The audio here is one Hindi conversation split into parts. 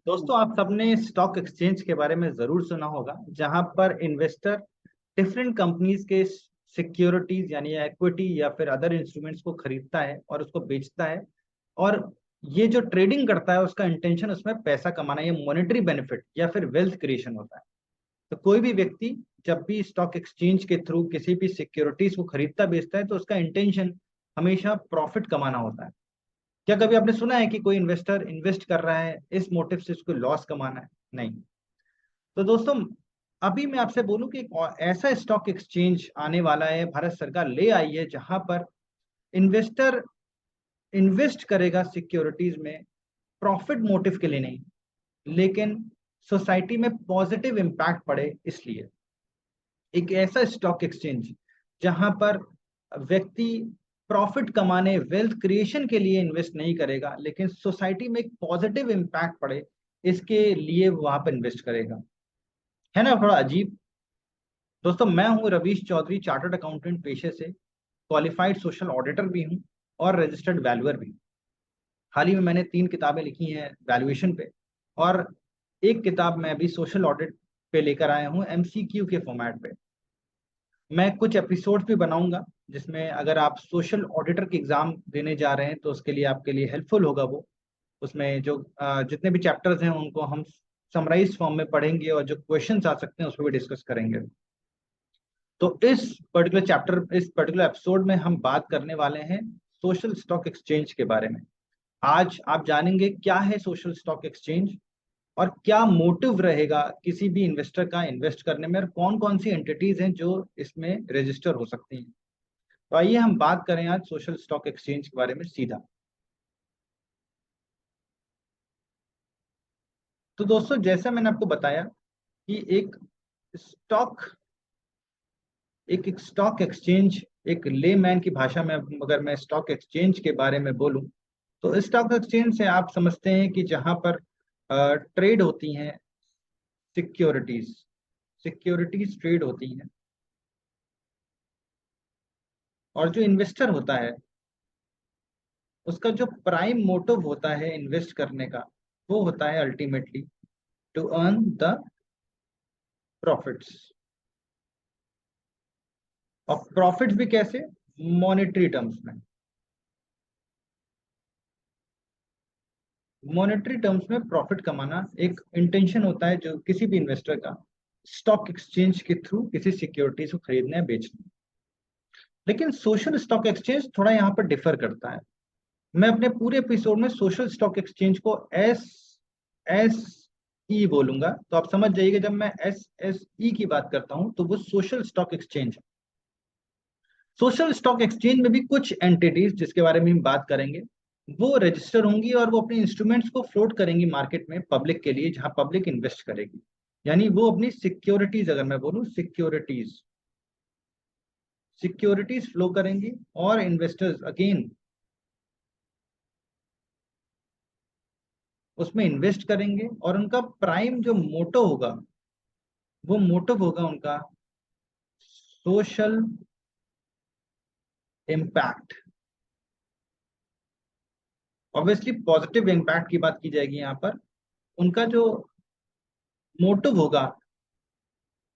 दोस्तों, आप सबने स्टॉक एक्सचेंज के बारे में जरूर सुना होगा, जहां पर इन्वेस्टर डिफरेंट कंपनीज के सिक्योरिटीज यानी इक्विटी या फिर अदर इंस्ट्रूमेंट्स को खरीदता है और उसको बेचता है। और ये जो ट्रेडिंग करता है उसका इंटेंशन उसमें पैसा कमाना या मॉनेटरी बेनिफिट या फिर वेल्थ क्रिएशन होता है। तो कोई भी व्यक्ति जब भी स्टॉक एक्सचेंज के थ्रू किसी भी सिक्योरिटीज को खरीदता बेचता है तो उसका इंटेंशन हमेशा प्रॉफिट कमाना होता है। क्या कभी आपने सुना है कि कोई इन्वेस्टर इन्वेस्ट कर रहा है इस मोटिव से उसको लॉस कमाना है? नहीं। तो दोस्तों, अभी मैं आपसे बोलूं कि एक ऐसा स्टॉक एक्सचेंज आने वाला है, भारत सरकार ले आई है, जहां पर इन्वेस्टर इन्वेस्ट करेगा सिक्योरिटीज में प्रॉफिट मोटिव के लिए नहीं, लेकिन सोसाइटी में पॉजिटिव इम्पैक्ट पड़े इसलिए। एक ऐसा स्टॉक एक्सचेंज जहां पर व्यक्ति प्रॉफिट कमाने, वेल्थ क्रिएशन के लिए इन्वेस्ट नहीं करेगा, लेकिन सोसाइटी में एक पॉजिटिव इम्पैक्ट पड़े इसके लिए वहां पर इन्वेस्ट करेगा। है ना थोड़ा अजीब? दोस्तों, मैं हूं रवीश चौधरी, चार्टर्ड अकाउंटेंट पेशे से, क्वालिफाइड सोशल ऑडिटर भी हूं और रजिस्टर्ड वैल्यूअर भी। हाल ही में मैंने 3 किताबें लिखी हैं वैल्यूएशन पे, और एक किताब मैं अभी सोशल ऑडिट पे लेकर आया हूं एमसीक्यू के फॉर्मेट पे। मैं कुछ एपिसोड भी बनाऊंगा जिसमें अगर आप सोशल ऑडिटर की एग्जाम देने जा रहे हैं तो उसके लिए आपके लिए हेल्पफुल होगा वो। उसमें जो जितने भी चैप्टर्स हैं उनको हम समराइज फॉर्म में पढ़ेंगे और जो क्वेश्चंस आ सकते हैं उस पर भी डिस्कस करेंगे। तो इस पर्टिकुलर एपिसोड में हम बात करने वाले हैं सोशल स्टॉक एक्सचेंज के बारे में। आज आप जानेंगे क्या है सोशल स्टॉक एक्सचेंज और क्या मोटिव रहेगा किसी भी इन्वेस्टर का इन्वेस्ट करने में, और कौन कौन सी एंटिटीज हैं जो इसमें रजिस्टर हो सकती हैं। तो आइए हम बात करें आज सोशल स्टॉक एक्सचेंज के बारे में सीधा। तो दोस्तों, जैसा मैंने आपको बताया कि स्टॉक एक स्टॉक एक्सचेंज, एक लेमैन की भाषा में अगर मैं स्टॉक एक्सचेंज के बारे में बोलूं, तो स्टॉक एक्सचेंज से आप समझते हैं कि जहां पर ट्रेड होती हैं सिक्योरिटीज, सिक्योरिटीज ट्रेड होती हैं, और जो इन्वेस्टर होता है उसका जो प्राइम मोटिव होता है इन्वेस्ट करने का, वो होता है ultimately to earn the profits. और प्रॉफिट्स भी कैसे? मॉनेटरी टर्म्स में। मॉनेटरी टर्म्स में प्रॉफिट कमाना एक इंटेंशन होता है जो किसी भी इन्वेस्टर का, स्टॉक एक्सचेंज के थ्रू किसी सिक्योरिटीज को खरीदना या बेचना। लेकिन सोशल स्टॉक एक्सचेंज थोड़ा यहाँ पर डिफर करता है। मैं अपने पूरे एपिसोड में सोशल स्टॉक एक्सचेंज को एस एस ई बोलूंगा, तो आप समझ जाइएगा जब मैं एस एस ई की बात करता हूं तो वो सोशल स्टॉक एक्सचेंज है। सोशल स्टॉक एक्सचेंज में भी कुछ एंटिटीज जिसके बारे में हम बात करेंगे वो रजिस्टर होंगी और वो अपने इंस्ट्रूमेंट्स को फ्लोट करेंगी मार्केट में पब्लिक के लिए, जहां पब्लिक इन्वेस्ट करेगी। यानी वो अपनी सिक्योरिटीज, अगर मैं बोलूं सिक्योरिटीज, सिक्योरिटीज फ्लो करेंगी और इन्वेस्टर्स अगेन उसमें इन्वेस्ट करेंगे, और उनका प्राइम जो मोटो होगा, वो मोटिव होगा उनका social impact. Obviously positive impact की बात की जाएगी यहाँ पर। उनका जो मोटिव होगा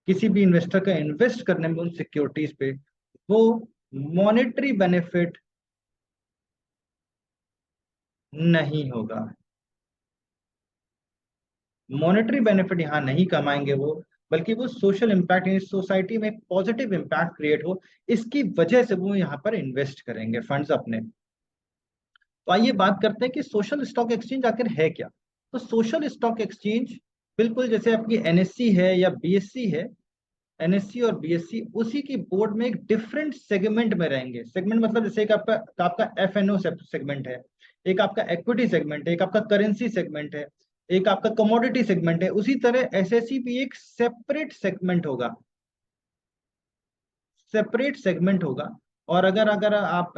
किसी भी इन्वेस्टर का इन्वेस्ट करने में उन सिक्योरिटीज पे, वो मॉनेटरी बेनिफिट नहीं होगा। मॉनेटरी बेनिफिट यहाँ नहीं कमाएंगे वो, बल्कि वो सोशल इम्पैक्ट यानी सोसाइटी में एक पॉजिटिव इम्पैक्ट क्रिएट हो, इसकी वजह से वो यहाँ पर इन्वेस्ट करेंगे फंड्स अपने। तो आइए बात करते हैं कि सोशल स्टॉक एक्सचेंज आखिर है क्या। तो सोशल स्टॉक एक्सचेंज बिल्कुल जैसे आपकी एनएससी है या बीएससी है, एनएससी और बीएससी उसी की बोर्ड में एक डिफरेंट सेगमेंट में रहेंगे। सेगमेंट मतलब जैसे एक आपका एफएनओ सेगमेंट है, एक आपका इक्विटी सेगमेंट है, एक आपका करेंसी सेगमेंट है, एक आपका कमोडिटी सेगमेंट है। उसी तरह एसएससी भी एक सेपरेट सेगमेंट होगा, सेपरेट सेगमेंट होगा। और अगर अगर आप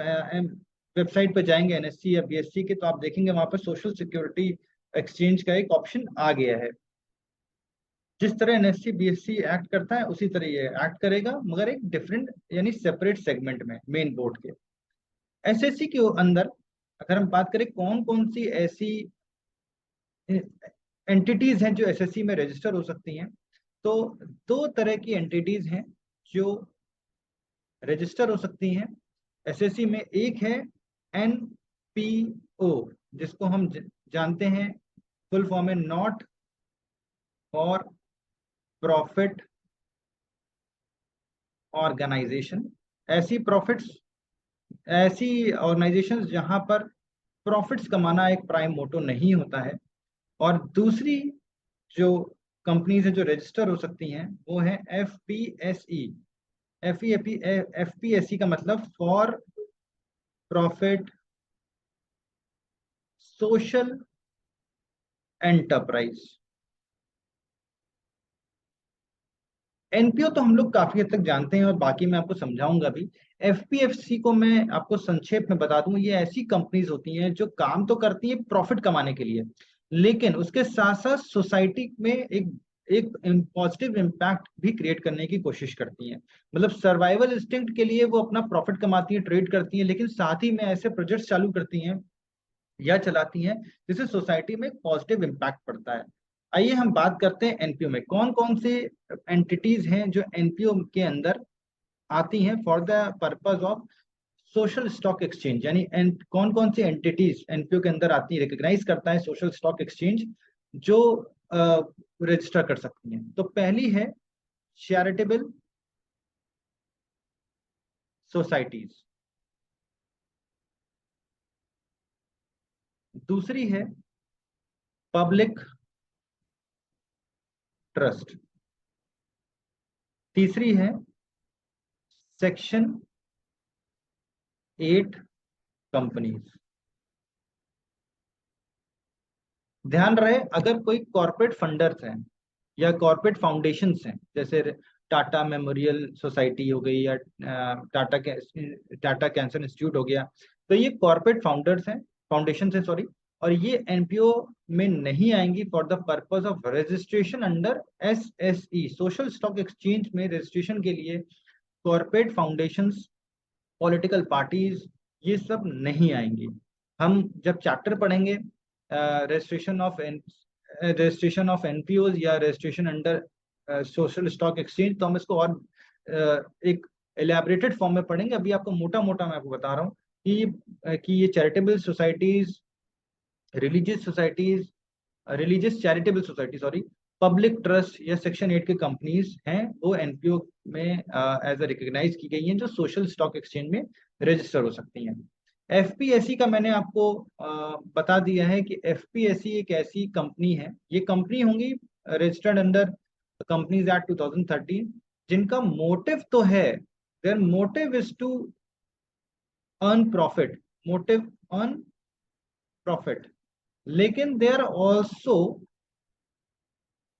वेबसाइट पर जाएंगे एनएससी या बीएससी के, तो आप देखेंगे वहां पर सोशल सिक्योरिटी एक्सचेंज का एक ऑप्शन आ गया है। जिस तरह एनएससी बीएससी एक्ट करता है उसी तरह ये एक्ट करेगा, मगर एक डिफरेंट यानी सेपरेट सेगमेंट में मेन बोर्ड के। एसएससी के अंदर अगर हम बात करें कौन कौन सी ऐसी एंटिटीज हैं जो एसएससी में रजिस्टर हो सकती हैं, तो दो तरह की एंटिटीज हैं जो रजिस्टर हो सकती हैं एसएससी में। एक है एनपीओ, जिसको हम जानते हैं, फुल फॉर्म है नॉट फॉर प्रॉफिट ऑर्गेनाइजेशन। ऐसी ऑर्गेनाइजेशंस जहां पर प्रॉफिट्स कमाना एक प्राइम मोटो नहीं होता है। और दूसरी जो कंपनीज है जो रजिस्टर हो सकती हैं वो है एफपीएसई। एफपीएसई का मतलब for profit social enterprise. NPO तो हम लोग काफी हद तक जानते हैं और बाकी मैं आपको समझाऊंगा भी। एफपीएफसी को मैं आपको संक्षेप में बता दूं, ये ऐसी कंपनीज होती हैं जो काम तो करती हैं प्रॉफिट कमाने के लिए, लेकिन उसके साथ साथ सोसाइटी में एक एक पॉजिटिव इम्पैक्ट भी क्रिएट करने की कोशिश करती हैं। मतलब सर्वाइवल इंस्टिंक्ट के लिए वो अपना प्रॉफिट कमाती हैं, ट्रेड करती हैं, लेकिन साथ ही में ऐसे प्रोजेक्ट्स चालू करती हैं या चलाती हैं जिससे सोसाइटी में पॉजिटिव इम्पैक्ट पड़ता है। आइए हम बात करते हैं एनपीओ में कौन कौन से एंटिटीज हैं जो एनपीओ के अंदर आती हैं for the purpose of social stock exchange. यानी कौन कौन सी एंटिटीज एनपीओ के अंदर आती है, रिकॉग्नाइज करता है सोशल स्टॉक एक्सचेंज, जो रजिस्टर कर सकती हैं। तो पहली है चैरिटेबल सोसाइटीज, दूसरी है पब्लिक ट्रस्ट, तीसरी है सेक्शन 8 कंपनीज। ध्यान रहे, अगर कोई कॉर्पोरेट फंडर्स हैं या कॉर्पोरेट फाउंडेशंस हैं, जैसे टाटा मेमोरियल सोसाइटी हो गई या टाटा कैंसर इंस्टीट्यूट हो गया, तो ये कॉर्पोरेट फाउंडर्स हैं, फाउंडेशन है सॉरी, और ये एनपीओ में नहीं आएंगी for the purpose of registration under SSE. Social stock exchange में रजिस्ट्रेशन के लिए कॉर्पोरेट फाउंडेशंस, पॉलिटिकल पार्टीज, ये सब नहीं आएंगी। हम जब चैप्टर पढ़ेंगे रजिस्ट्रेशन ऑफ एनपीओज या registration under social stock exchange, तो हम इसको और एक एलैबोरेटेड फॉर्म में पढ़ेंगे। अभी आपको मोटा मोटा मैं आपको बता रहा हूँ कि ये charitable societies, religious societies, religious charitable society sorry, public trust या सेक्शन 8 के कंपनीज हैं, वो एनपीओ में एज ए रिकॉग्नाइज की गई हैं जो सोशल स्टॉक एक्सचेंज में रजिस्टर हो सकती हैं। एफपीएससी का मैंने आपको बता दिया है कि एफपीएससी एक ऐसी कंपनी है, ये कंपनी होंगी रजिस्टर्ड अंडर कंपनीज एक्ट 2013, जिनका मोटिव तो है, their motive is to earn profit, motive earn profit, लेकिन they are also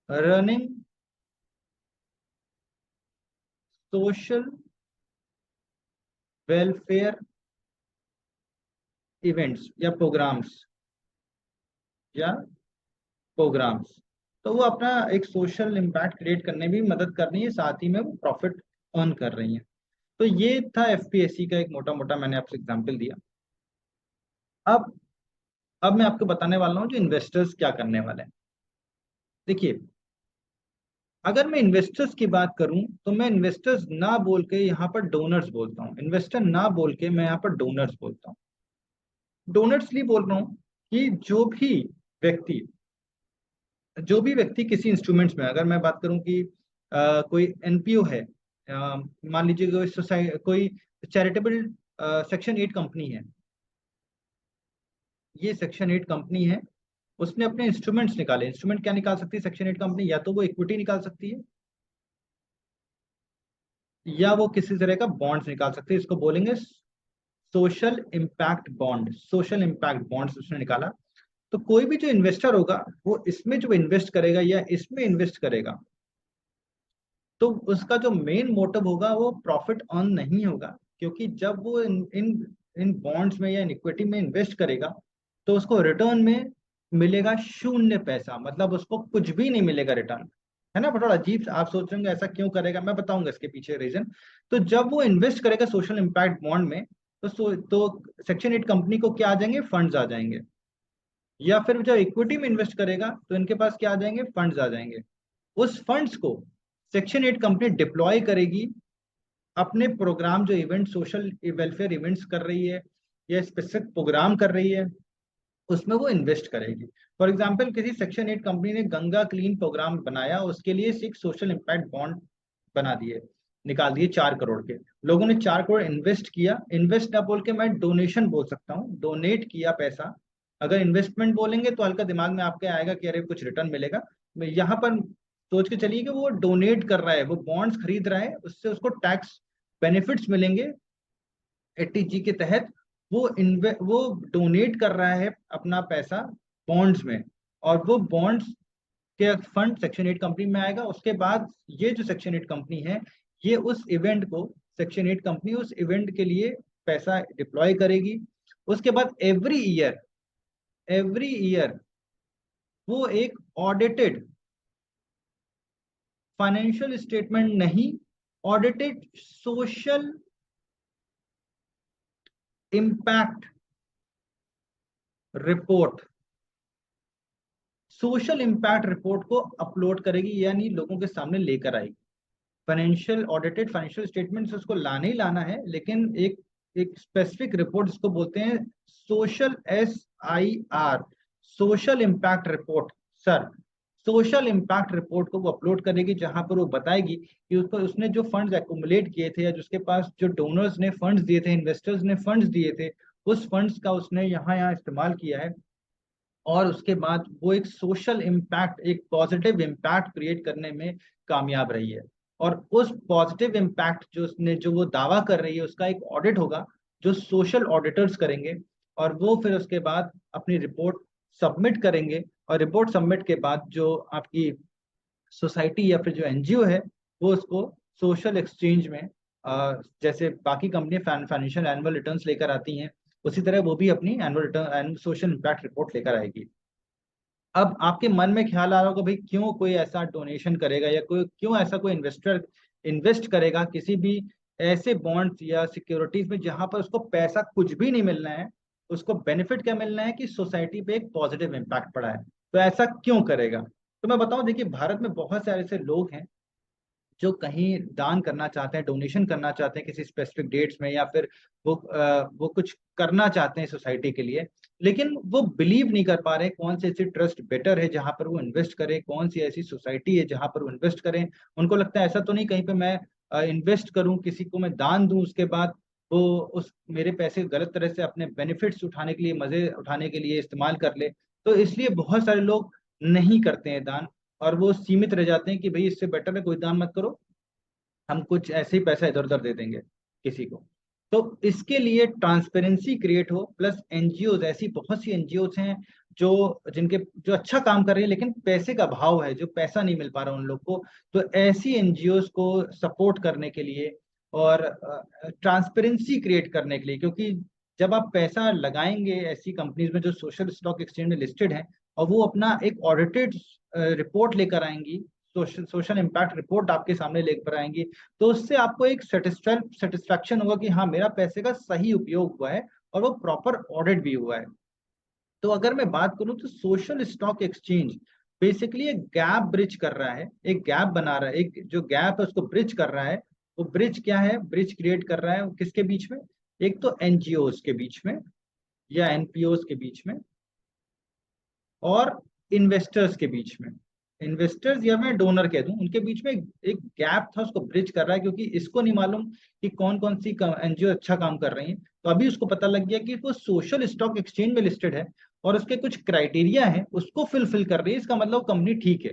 running social welfare events या प्रोग्राम्स। तो वो अपना एक सोशल इम्पैक्ट क्रिएट करने में भी मदद कर रही है, साथ ही में वो प्रॉफिट अर्न कर रही हैं। तो ये था एफपीएससी का एक मोटा मोटा मैंने आपसे एग्जांपल दिया। अब अब मैं आपको बताने वाला हूँ जो इन्वेस्टर्स क्या करने वाले हैं। देखिए, अगर मैं इन्वेस्टर्स की बात करूं तो मैं इन्वेस्टर्स ना बोल के यहाँ पर डोनर्स बोलता हूँ, इन्वेस्टर ना बोल के मैं यहाँ पर डोनर्स बोलता हूँ। डोनर्स इसलिए बोल रहा हूँ कि व्यक्ति जो भी व्यक्ति किसी इंस्ट्रूमेंट्स में, अगर मैं बात करूं कि कोई एनपीओ है, मान लीजिए कोई कोई चैरिटेबल सेक्शन 8 कंपनी है, ये सेक्शन 8 कंपनी है, उसने अपने इंस्ट्रूमेंट्स निकाले। इंस्ट्रूमेंट क्या निकाल सकती है सेक्शन 8 कंपनी? या तो वो इक्विटी निकाल सकती है या वो किसी तरह का बॉन्ड्स निकाल सकती है, इसको बोलेंगे social impact bond. Social impact bonds उसने निकाला। तो कोई भी जो इन्वेस्टर होगा वो इसमें जो इन्वेस्ट करेगा या इसमें इन्वेस्ट करेगा, तो उसका जो मेन मोटिव होगा वो प्रॉफिट अर्न नहीं होगा, क्योंकि जब वो इन इन इन बॉन्ड्स में या इन इक्विटी में इन्वेस्ट करेगा तो उसको रिटर्न में मिलेगा शून्य पैसा, मतलब उसको कुछ भी नहीं मिलेगा रिटर्न। है ना, थोड़ा अजीब आप सोच रहे होंगे ऐसा क्यों करेगा, मैं बताऊंगा इसके पीछे रीजन। तो जब वो इन्वेस्ट करेगा सोशल इम्पैक्ट बॉन्ड में, तो सेक्शन 8 कंपनी को क्या आ जाएंगे, फंड्स आ जाएंगे। या फिर जब इक्विटी में इन्वेस्ट करेगा तो इनके पास क्या आ जाएंगे, फंड्स आ जाएंगे। उस फंड्स को सेक्शन 8 कंपनी डिप्लॉय करेगी अपने प्रोग्राम, जो इवेंट सोशल वेलफेयर इवेंट्स कर रही है या स्पेसिफिक प्रोग्राम कर रही है, उसमें वो इन्वेस्ट करेगी। फॉर एग्जाम्पल किसी सेक्शन 8 कंपनी ने गंगा क्लीन प्रोग्राम बनाया, उसके लिए 6 सोशल इम्पैक्ट बॉन्ड बना दिए, निकाल दिए 4 करोड़ के। लोगों ने 4 करोड़ इन्वेस्ट किया, इन्वेस्ट ना बोल के मैं डोनेशन बोल सकता हूँ, डोनेट किया पैसा। अगर इन्वेस्टमेंट बोलेंगे तो हल्का दिमाग में आपके आएगा कि अरे कुछ रिटर्न मिलेगा। यहाँ पर सोच के चलिए कि वो डोनेट कर रहा है, वो बॉन्ड्स खरीद रहा है, उससे उसको टैक्स बेनिफिट्स मिलेंगे 80G के तहत। वो डोनेट कर रहा है अपना पैसा बॉन्ड्स में, और वो बॉन्ड्स के फंड सेक्शन 8 कंपनी में आएगा। उसके बाद ये जो सेक्शन 8 कंपनी है, ये उस इवेंट को, सेक्शन 8 कंपनी उस इवेंट के लिए पैसा डिप्लॉय करेगी। उसके बाद एवरी ईयर वो एक ऑडिटेड फाइनेंशियल स्टेटमेंट नहीं, audited social impact report, social impact report को अपलोड करेगी, यानी लोगों के सामने लेकर आएगी। फाइनेंशियल ऑडिटेड फाइनेंशियल स्टेटमेंट्स उसको लाना ही लाना है, लेकिन एक एक स्पेसिफिक रिपोर्ट जिसको बोलते हैं social SIR, social impact report sir, social impact report को वो अपलोड करेगी, जहां पर वो बताएगी कि उसको उसने जो फंड्स एक्यूमुलेट किए थे, या जिसके पास जो डोनर्स ने फंड्स दिए थे, इन्वेस्टर्स ने फंड्स दिए थे, उस फंड्स का उसने यहाँ यहाँ इस्तेमाल किया है। और उसके बाद वो एक सोशल इम्पैक्ट, एक पॉजिटिव इम्पैक्ट क्रिएट करने में कामयाब रही है। और उस पॉजिटिव इम्पैक्ट जो उसने, जो वो दावा कर रही है, उसका एक ऑडिट होगा जो सोशल ऑडिटर्स करेंगे, और वो फिर उसके बाद अपनी रिपोर्ट सबमिट करेंगे। और रिपोर्ट सबमिट के बाद जो आपकी सोसाइटी या फिर जो NGO है, वो उसको सोशल एक्सचेंज में, जैसे बाकी कंपनी फाइनेंशियल एनुअल रिटर्न्स लेकर आती हैं, उसी तरह वो भी अपनी annual return social impact report लेकर आएगी। अब आपके मन में ख्याल आ रहा होगा भाई क्यों कोई ऐसा डोनेशन करेगा, या कोई क्यों ऐसा कोई इन्वेस्टर इन्वेस्ट करेगा किसी भी ऐसे बॉन्ड्स या सिक्योरिटीज में जहां पर उसको पैसा कुछ भी नहीं मिलना है, उसको बेनिफिट क्या मिलना है कि सोसाइटी पे एक पॉजिटिव इम्पैक्ट पड़ा है, तो ऐसा क्यों करेगा। तो मैं बताऊं, देखिए भारत में बहुत सारे ऐसे लोग हैं जो कहीं दान करना चाहते हैं, डोनेशन करना चाहते हैं किसी स्पेसिफिक डेट्स में, या फिर वो कुछ करना चाहते हैं सोसाइटी के लिए, लेकिन वो बिलीव नहीं कर पा रहे कौन सी ऐसी ट्रस्ट बेटर है जहां पर वो इन्वेस्ट करें, कौन सी ऐसी सोसाइटी है जहां पर वो इन्वेस्ट करें। उनको लगता है ऐसा तो नहीं कहीं पे मैं इन्वेस्ट करूं, किसी को मैं दान दूं, उसके बाद वो उस मेरे पैसे गलत तरह से अपने बेनिफिट्स उठाने के लिए, मजे उठाने के लिए इस्तेमाल कर ले। तो इसलिए बहुत सारे लोग नहीं करते हैं दान, और वो सीमित रह जाते हैं कि भाई इससे बेटर है कोई दान मत करो, हम कुछ ऐसे ही पैसा इधर उधर दे देंगे किसी को। तो इसके लिए ट्रांसपेरेंसी क्रिएट हो, प्लस NGOs, ऐसी बहुत सी NGOs हैं जो जिनके जो अच्छा काम कर रही है, लेकिन पैसे का अभाव है, जो पैसा नहीं मिल पा रहा उन लोग को। तो ऐसी NGOs को सपोर्ट करने के लिए और ट्रांसपेरेंसी क्रिएट करने के लिए, क्योंकि जब आप पैसा लगाएंगे ऐसी कंपनीज में जो सोशल स्टॉक एक्सचेंज में लिस्टेड है, और वो अपना एक ऑडिटेड रिपोर्ट लेकर आएंगी, सोशल इम्पैक्ट रिपोर्ट आपके सामने लेकर आएंगी, तो उससे आपको एक सेटिस्फैक्शन होगा कि हाँ मेरा पैसे का सही उपयोग हुआ है, और वो प्रॉपर ऑडिट भी हुआ है। तो अगर मैं बात करूं तो सोशल स्टॉक एक्सचेंज बेसिकली एक गैप ब्रिज कर रहा है, एक गैप बना रहा है, एक जो गैप है उसको ब्रिज कर रहा है। वो ब्रिज क्या है, ब्रिज क्रिएट कर रहा है किसके बीच में, एक तो NGOs के बीच में या NPOs के बीच में, और इन्वेस्टर्स के बीच में। इन्वेस्टर्स या मैं डोनर कह दूं, उनके बीच में एक गैप था, उसको ब्रिज कर रहा है, क्योंकि इसको नहीं मालूम कि कौन कौन सी NGO अच्छा काम कर रही हैं। तो अभी उसको पता लग गया कि वो सोशल स्टॉक एक्सचेंज में लिस्टेड है, और उसके कुछ क्राइटेरिया है उसको फिल कर रही है, इसका मतलब कंपनी ठीक है।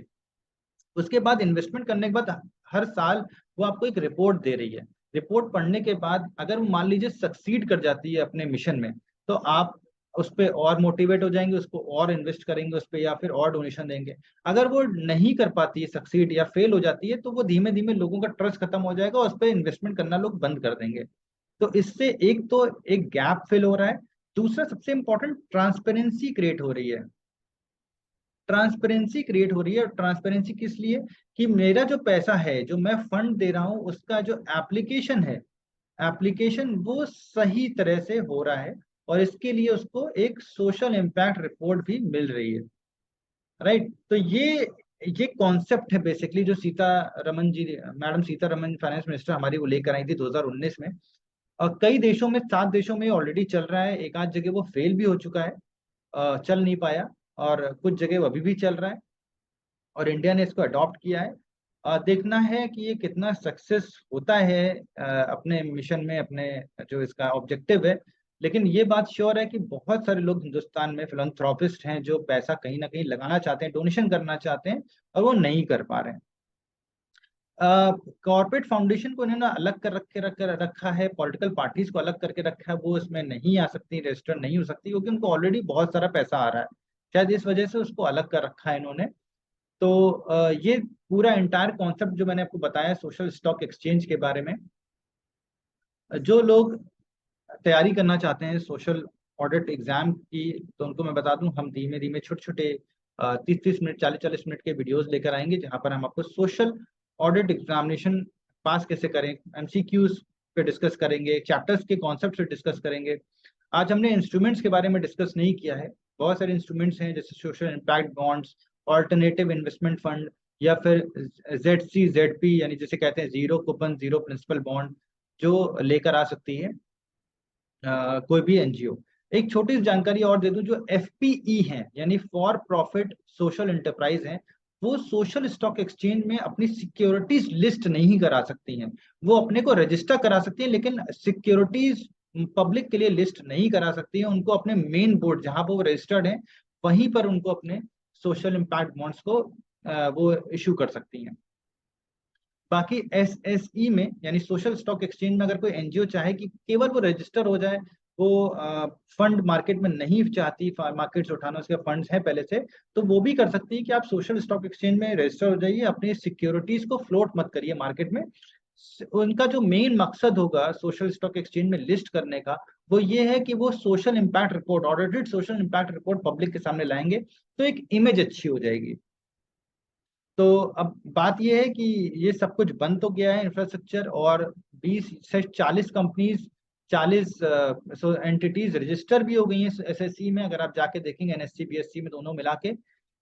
उसके बाद इन्वेस्टमेंट करने के बाद हर साल वो आपको एक रिपोर्ट दे रही है। रिपोर्ट पढ़ने के बाद अगर वो मान लीजिए सक्सीड कर जाती है अपने मिशन में, तो आप उस पर और मोटिवेट हो जाएंगे, उसको और इन्वेस्ट करेंगे उस पर, या फिर और डोनेशन देंगे। अगर वो नहीं कर पाती है सक्सीड, या फेल हो जाती है, तो वो धीमे धीमे लोगों का ट्रस्ट खत्म हो जाएगा, उस पर इन्वेस्टमेंट करना लोग बंद कर देंगे। तो इससे एक तो एक गैप फिल हो रहा है, दूसरा सबसे इंपॉर्टेंट ट्रांसपेरेंसी क्रिएट हो रही है। ट्रांसपेरेंसी क्रिएट हो रही है, और ट्रांसपेरेंसी किस लिए, कि मेरा जो पैसा है, जो मैं फंड दे रहा हूं, उसका जो एप्लीकेशन है, एप्लीकेशन वो सही तरह से हो रहा है और इसके लिए उसको एक सोशल इम्पैक्ट रिपोर्ट भी मिल रही है, राइट। तो ये कॉन्सेप्ट है बेसिकली जो सीतारमन जी, मैडम सीतारमन फाइनेंस मिनिस्टर हमारी वो लेकर आई थी 2019 में। और कई देशों में, 7 देशों में ऑलरेडी चल रहा है, एक आध जगह वो फेल भी हो चुका है, चल नहीं पाया, और कुछ जगह वो अभी भी चल रहा है, और इंडिया ने इसको अडॉप्ट किया है। देखना है कि ये कितना सक्सेस होता है अपने मिशन में, अपने जो इसका ऑब्जेक्टिव है। लेकिन ये बात श्योर है कि बहुत सारे लोग हिंदुस्तान में फिलंथ्रोपिस्ट हैं जो पैसा कहीं ना कहीं लगाना चाहते हैं, डोनेशन करना चाहते हैं, और वो नहीं कर पा रहे हैं। कॉर्पोरेट फाउंडेशन को इन्होंने अलग कर रखा है, पॉलिटिकल पार्टीज को अलग करके रखा है, वो इसमें नहीं आ सकती, रजिस्टर नहीं हो सकती, क्योंकि उनको ऑलरेडी बहुत सारा पैसा आ रहा है, शायद इस वजह से उसको अलग कर रखा है इन्होंने। तो ये पूरा एंटायर कॉन्सेप्ट जो मैंने आपको बताया सोशल स्टॉक एक्सचेंज के बारे में, जो लोग तैयारी करना चाहते हैं सोशल ऑडिट एग्जाम की, तो उनको मैं बता दूं, हम धीमे धीमे छोटे छोटे 30-30 मिनट, 40-40 मिनट के वीडियोस लेकर आएंगे, जहां पर हम आपको सोशल ऑडिट एग्जामिनेशन पास कैसे करें, एमसीक्यूज पे डिस्कस करेंगे, चैप्टर्स के कॉन्सेप्ट पे डिस्कस करेंगे। आज हमने इंस्ट्रूमेंट्स के बारे में डिस्कस नहीं किया है। बहुत सारे इंस्ट्रूमेंट्स हैं जैसे social impact bonds, alternative investment fund, या फिर ZC ZP, यानी जिसे कहते हैं zero coupon zero principal bond, जो लेकर आ सकती है कोई भी एनजीओ। एक छोटी सी जानकारी और दे दूं, जो FPE हैं यानी फॉर प्रॉफिट सोशल एंटरप्राइज हैं, वो सोशल स्टॉक एक्सचेंज में अपनी सिक्योरिटीज लिस्ट नहीं करा सकती हैं। वो अपने को रजिस्टर करा सकती हैं, लेकिन सिक्योरिटीज पब्लिक के लिए लिस्ट नहीं करा सकती हैं। उनको अपने मेन बोर्ड जहां पर वो रजिस्टर्ड हैं, वहीं पर उनको अपने सोशल इम्पैक्ट बॉन्ड्स को वो इशू कर सकती हैं। बाकी SSE में यानी सोशल स्टॉक एक्सचेंज में अगर कोई एनजीओ चाहे कि केवल वो रजिस्टर हो जाए, वो फंड मार्केट में नहीं चाहती, मार्केट से उठाना, उसके फंड्स हैं पहले से, तो वो भी कर सकती है कि आप सोशल स्टॉक एक्सचेंज में रजिस्टर हो जाइए, अपनी सिक्योरिटीज को फ्लोट मत करिए मार्केट में। उनका जो मेन मकसद होगा सोशल स्टॉक एक्सचेंज में लिस्ट करने का, वो ये है कि वो social impact report, audited social impact report public के सामने लाएंगे, तो एक इमेज अच्छी हो जाएगी। तो अब बात यह है कि ये सब कुछ बन तो गया है इंफ्रास्ट्रक्चर, और 20 से 40 कंपनीज, 40 एंटिटीज रजिस्टर भी हो गई हैं SSE में। अगर आप जाके देखेंगे NSE BSE में दोनों मिला के,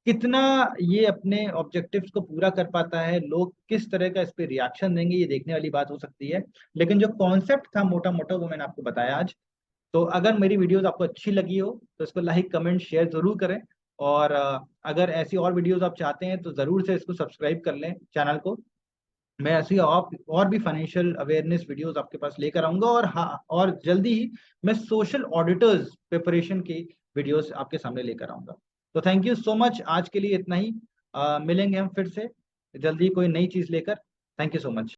कितना ये अपने ऑब्जेक्टिव्स को पूरा कर पाता है, लोग किस तरह का इस पे रिएक्शन देंगे, ये देखने वाली बात हो सकती है। लेकिन जो कॉन्सेप्ट था मोटा मोटा, वो मैंने आपको बताया आज। तो अगर मेरी वीडियोस आपको अच्छी लगी हो तो इसको लाइक कमेंट शेयर जरूर करें, और अगर ऐसी और वीडियोस आप चाहते हैं तो ज़रूर से इसको सब्सक्राइब कर लें चैनल को। मैं ऐसी और भी फाइनेंशियल अवेयरनेस वीडियोस आपके पास लेकर आऊंगा, और हाँ, और जल्दी ही मैं सोशल ऑडिटर्स प्रिपरेशन की वीडियोस आपके सामने लेकर आऊंगा। तो थैंक यू सो मच, आज के लिए इतना ही। मिलेंगे हम फिर से जल्दी कोई नई चीज़ लेकर। Thank you so much.